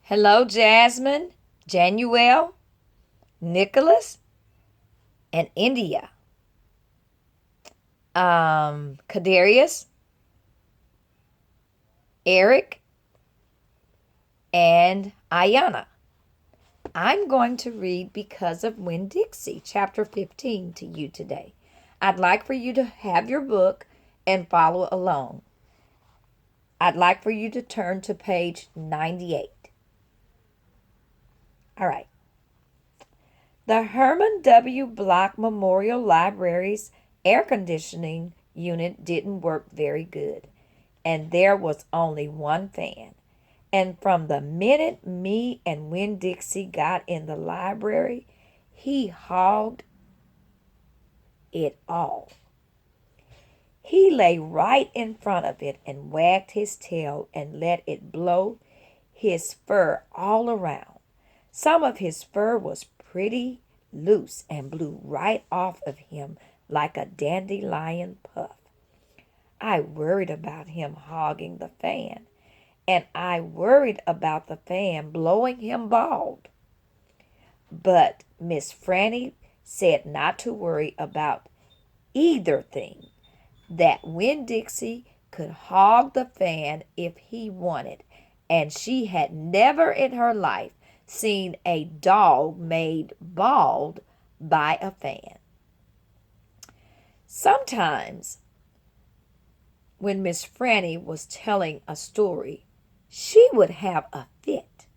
Hello, Jasmine, Januel, Nicholas, and India. Kadarius, Eric, and Ayana. I'm going to read Because of Winn Dixie, chapter 15, to you today. I'd like for you to have your book and follow along. I'd like for you to turn to page 98. All right. The Herman W. Block Memorial Library's air conditioning unit didn't work very good, and there was only one fan. And from the minute me and Winn Dixie got in the library, he hogged it all. He lay right in front of it and wagged his tail and let it blow his fur all around. Some of his fur was pretty loose and blew right off of him like a dandelion puff. I worried about him hogging the fan, and I worried about the fan blowing him bald. But Miss Franny said not to worry about either thing, that Winn Dixie could hog the fan if he wanted, and she had never in her life seen a dog made bald by a fan. Sometimes, when Miss Franny was telling a story, she would have a fit.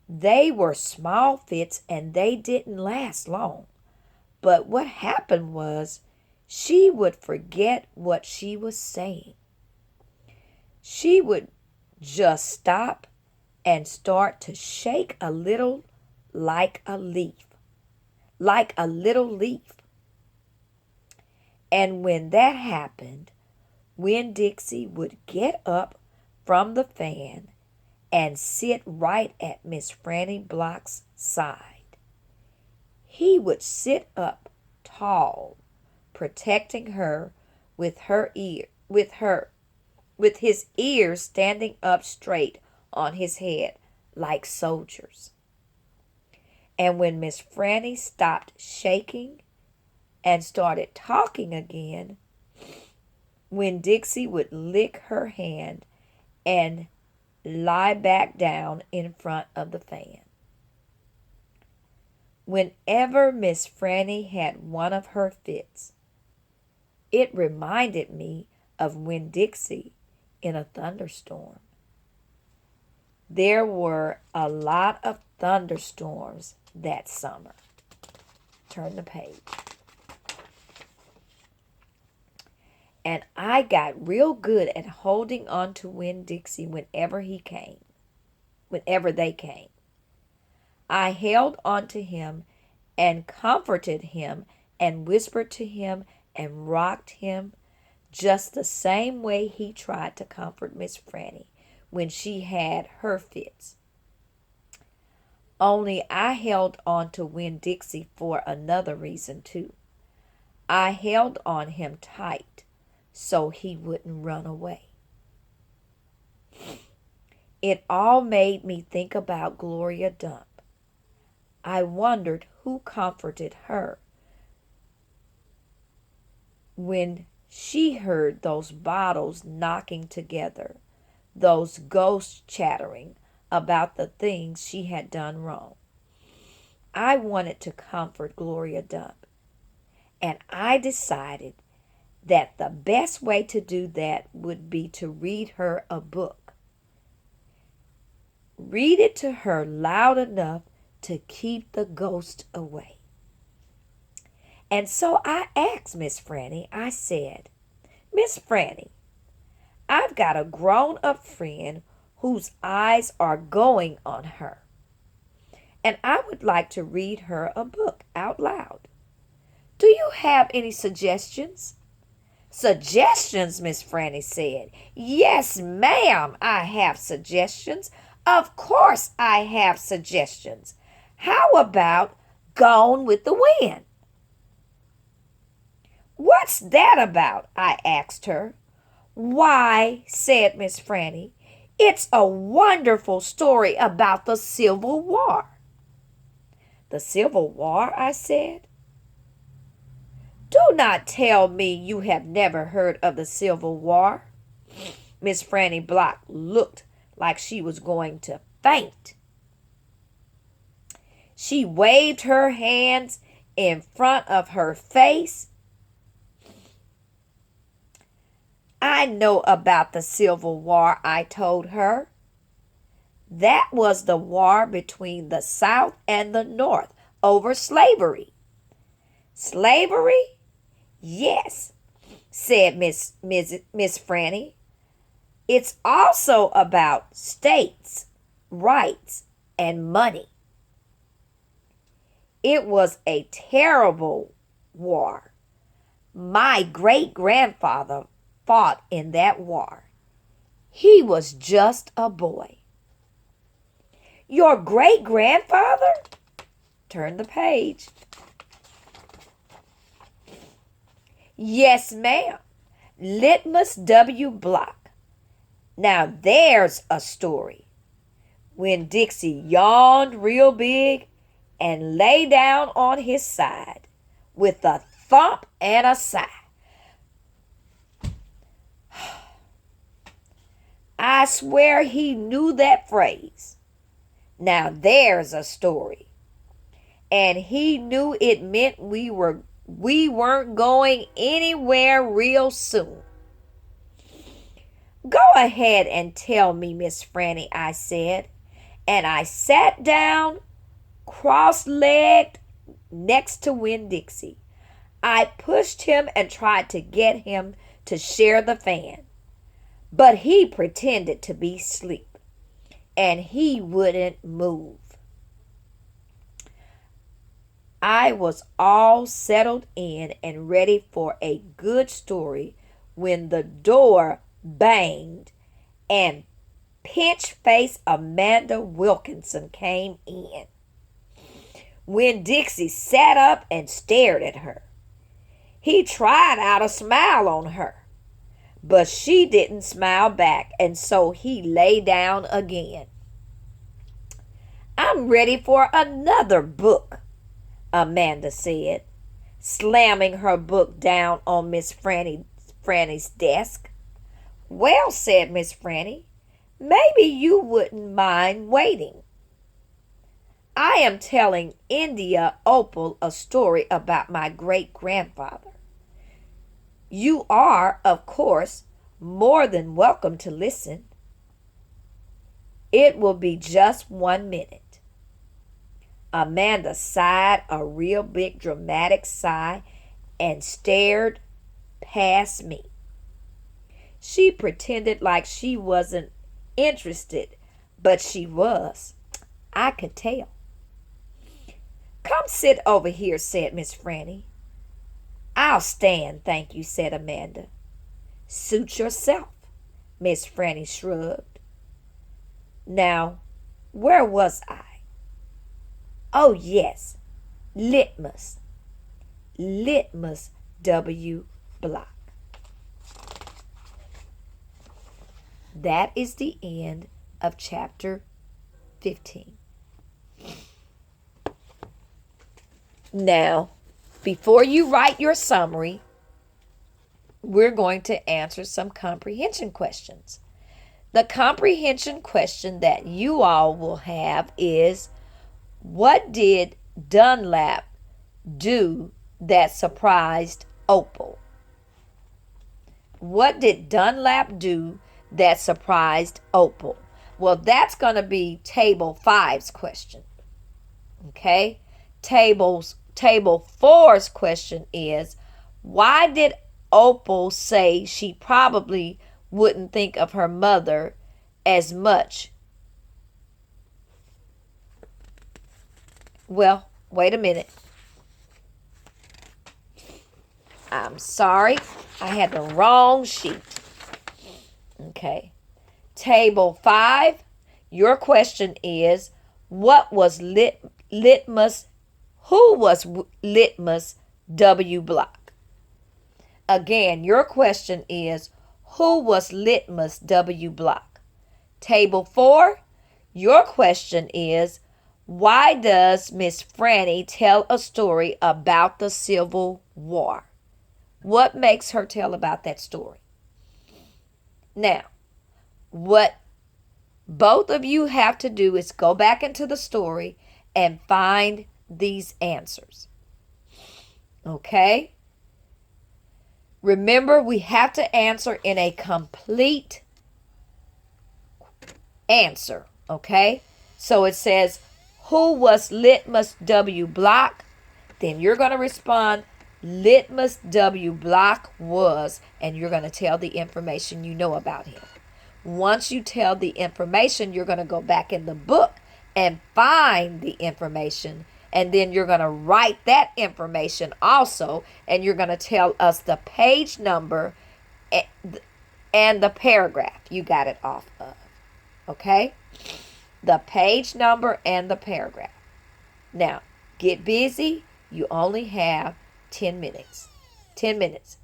They were small fits and they didn't last long. But what happened was she would forget what she was saying. She would just stop and start to shake a little like a leaf, like a little leaf. And when that happened, Winn Dixie would get up from the fan and sit right at Miss Franny Block's side. He would sit up tall, protecting her with his ears standing up straight on his head like soldiers. And when Miss Franny stopped shaking and started talking again, when Dixie would lick her hand and lie back down in front of the fan. Whenever Miss Franny had one of her fits, it reminded me of Winn Dixie in a thunderstorm. There were a lot of thunderstorms that summer. Turn the page. And I got real good at holding on to Winn Dixie whenever they came. I held on to him and comforted him and whispered to him and rocked him just the same way he tried to comfort Miss Franny when she had her fits. Only I held on to Winn Dixie for another reason too. I held on him tight so he wouldn't run away. It all made me think about Gloria Dump. I wondered who comforted her when she heard those bottles knocking together, those ghosts chattering about the things she had done wrong. I wanted to comfort Gloria Dump, and I decided that the best way to do that would be to read her a book. Read it to her loud enough to keep the ghost away. And so I asked Miss Franny, I said, Miss Franny, I've got a grown-up friend whose eyes are going on her, and I would like to read her a book out loud. Do you have any suggestions? Suggestions, Miss Franny said. Yes, ma'am, I have suggestions. Of course I have suggestions. How about Gone with the Wind? What's that about? I asked her. Why, said Miss Franny, It's a wonderful story about the Civil War. The Civil War, I said. Do not tell me you have never heard of the Civil War. Miss Franny Block looked like she was going to faint. She waved her hands in front of her face. I know about the Civil War, I told her. That was the war between the South and the North over slavery. Slavery? Yes, said Miss Franny. It's also about states, rights, and money. It was a terrible war. My great-grandfather fought in that war. He was just a boy. Your great-grandfather? Turn the page. Yes, ma'am. Litmus W. Block. Now there's a story. When Dixie yawned real big and lay down on his side with a thump and a sigh. I swear he knew that phrase. Now there's a story. And he knew it meant we weren't going anywhere real soon. Go ahead and tell me, Miss Franny, I said. And I sat down, cross-legged, next to Winn Dixie. I pushed him and tried to get him to share the fan. But he pretended to be asleep, and he wouldn't move. I was all settled in and ready for a good story when the door banged and pinch-faced Amanda Wilkinson came in. When Dixie sat up and stared at her, he tried out a smile on her. But she didn't smile back, and so he lay down again. I'm ready for another book, Amanda said, slamming her book down on Miss Franny's desk. Well, said Miss Franny, maybe you wouldn't mind waiting. I am telling India Opal a story about my great-grandfather. You are, of course, more than welcome to listen. It will be just 1 minute. Amanda sighed a real big dramatic sigh and stared past me. She pretended like she wasn't interested, but she was. I could tell. Come sit over here, said Miss Franny. I'll stand, thank you, said Amanda. Suit yourself, Miss Franny shrugged. Now, where was I? Oh, yes, Litmus. Litmus W. Block. That is the end of chapter 15. Now, before you write your summary, we're going to answer some comprehension questions. The comprehension question that you all will have is, what did Dunlap do that surprised Opal? What did Dunlap do that surprised Opal? Well, that's going to be Table 5's question. Okay? Table 4's question is, why did Opal say she probably wouldn't think of her mother as much? Well, wait a minute. I'm sorry. I had the wrong sheet. Okay. Table 5, your question is, what was Litmus? Who was Litmus W. Block? Again, your question is, who was Litmus W. Block? Table 4, your question is, why does Miss Franny tell a story about the Civil War? What makes her tell about that story? Now, what both of you have to do is go back into the story and find these answers. Okay? Remember, we have to answer in a complete answer. Okay? So it says, who was Litmus W. Block? Then you're going to respond, Litmus W. Block was, and you're going to tell the information you know about him. Once you tell the information, you're going to go back in the book and find the information. And then you're going to write that information also. And you're going to tell us the page number and the paragraph you got it off of. Okay? The page number and the paragraph. Now, get busy. You only have 10 minutes. 10 minutes.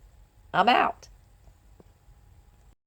I'm out.